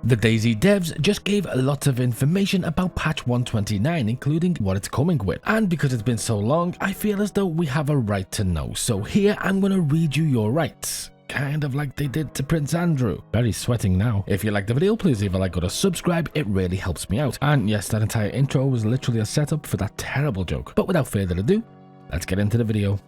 The DayZ devs just gave lots of information about patch 129, including what it's coming with. And because it's been so long, I feel as though we have a right to know. So here I'm gonna read you your rights. Kind of like they did to Prince Andrew. Very sweating now. If you like the video, please leave a like or a subscribe. It really helps me out. And yes, that entire intro was literally a setup for that terrible joke. But without further ado, let's get into the video.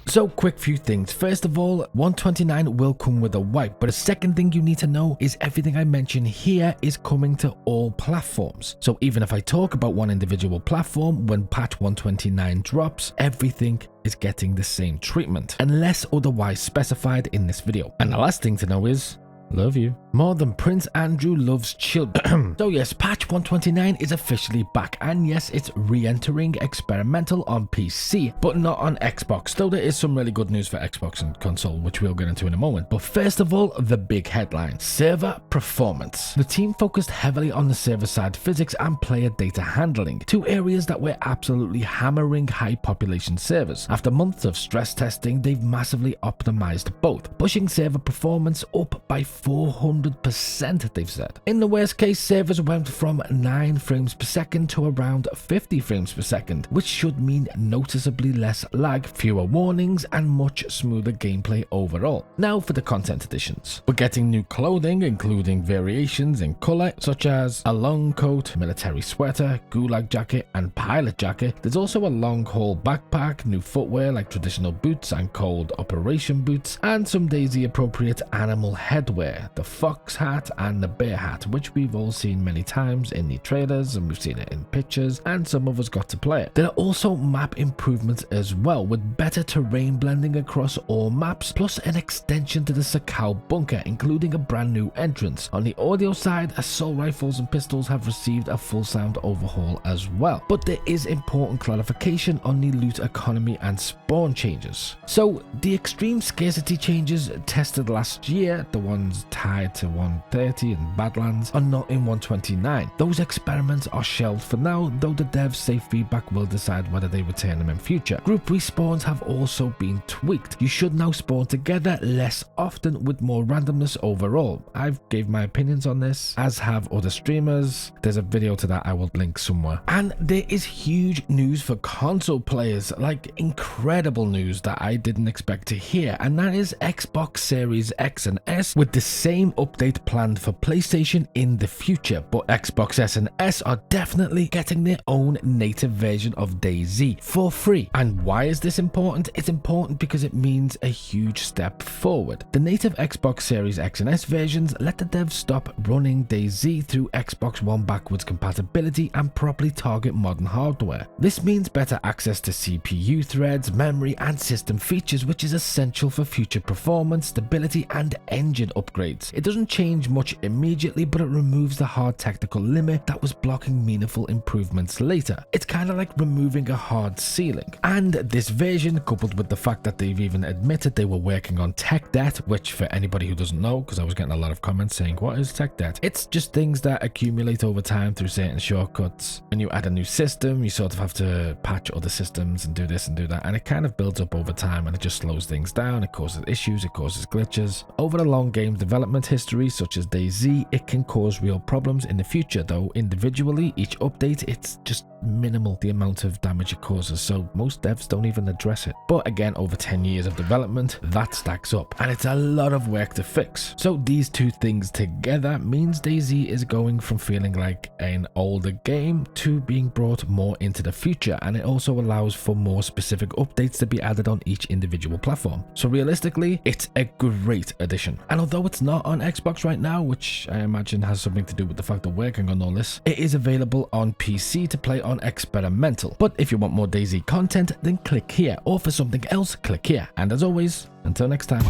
So, quick few things. First of all, 129 will come with a wipe, but a second thing you need to know is everything I mention here is coming to all platforms. So even if I talk about one individual platform, when patch 129 drops, everything is getting the same treatment, unless otherwise specified in this video. And the last thing to know is, love you. More than Prince Andrew loves children. So yes, patch 129 is officially back, and yes, it's re-entering experimental on PC, but not on Xbox, though there is some really good news for Xbox and console, which we'll get into in a moment. But first of all, the big headline: server performance. The team focused heavily on the server side physics and player data handling, two areas that were absolutely hammering high population servers. After months of stress testing, they've massively optimized both, pushing server performance up by 400%, they've said. In the worst case, servers went from 9 frames per second to around 50 frames per second, which should mean noticeably less lag, fewer warnings, and much smoother gameplay overall. Now for the content additions. We're getting new clothing, including variations in color, such as a long coat, military sweater, gulag jacket, and pilot jacket. There's also a long haul backpack, new footwear like traditional boots and cold operation boots, and some DayZ appropriate animal headwear, the fox hat and the bear hat, which we've all seen many times in the trailers, and we've seen it in pictures, and some of us got to play it. There are also map improvements as well, with better terrain blending across all maps, plus an extension to the Sakau bunker, including a brand new entrance. On the audio side, assault rifles and pistols have received a full sound overhaul as well, but there is important clarification on the loot economy and spawn changes. So the extreme scarcity changes tested last year, the ones tied to 130 and Badlands, are not in 129. Those experiments are shelved for now, though the devs say feedback will decide whether they return them in future. Group respawns have also been tweaked. You should now spawn together less often with more randomness overall. I've gave my opinions on this, as have other streamers. There's a video to that I will link somewhere. And there is huge news for console players, like incredible news that I didn't expect to hear, and that is Xbox Series X and S with the same update planned for PlayStation in the future, but Xbox S and S are definitely getting their own native version of DayZ for free. And why is this important? It's important because it means a huge step forward. The native Xbox Series X and S versions let the devs stop running DayZ through Xbox One backwards compatibility and properly target modern hardware. This means better access to CPU threads, memory, and system features, which is essential for future performance, stability, and engine upgrades. It doesn't change much immediately, but it removes the hard technical limit that was blocking meaningful improvements later. It's kind of like removing a hard ceiling. And this version, coupled with the fact that they've even admitted they were working on tech debt, which for anybody who doesn't know, because I was getting a lot of comments saying, what is tech debt? It's just things that accumulate over time through certain shortcuts. When you add a new system, you sort of have to patch other systems and do this and do that, and it kind of builds up over time, and it just slows things down. It causes issues, it causes glitches. Over the long game development history such as DayZ, it can cause real problems in the future, though individually each update it's just minimal the amount of damage it causes, so most devs don't even address it. But again, over 10 years of development, that stacks up, and it's a lot of work to fix. So these two things together means DayZ is going from feeling like an older game to being brought more into the future, and it also allows for more specific updates to be added on each individual platform. So realistically, it's a great addition. And although it's not on Xbox right now, which I imagine has something to do with the fact they're working on all this, it is available on PC to play on experimental. But if you want more DayZ content, then click here, or for something else, click here. And as always, until next time.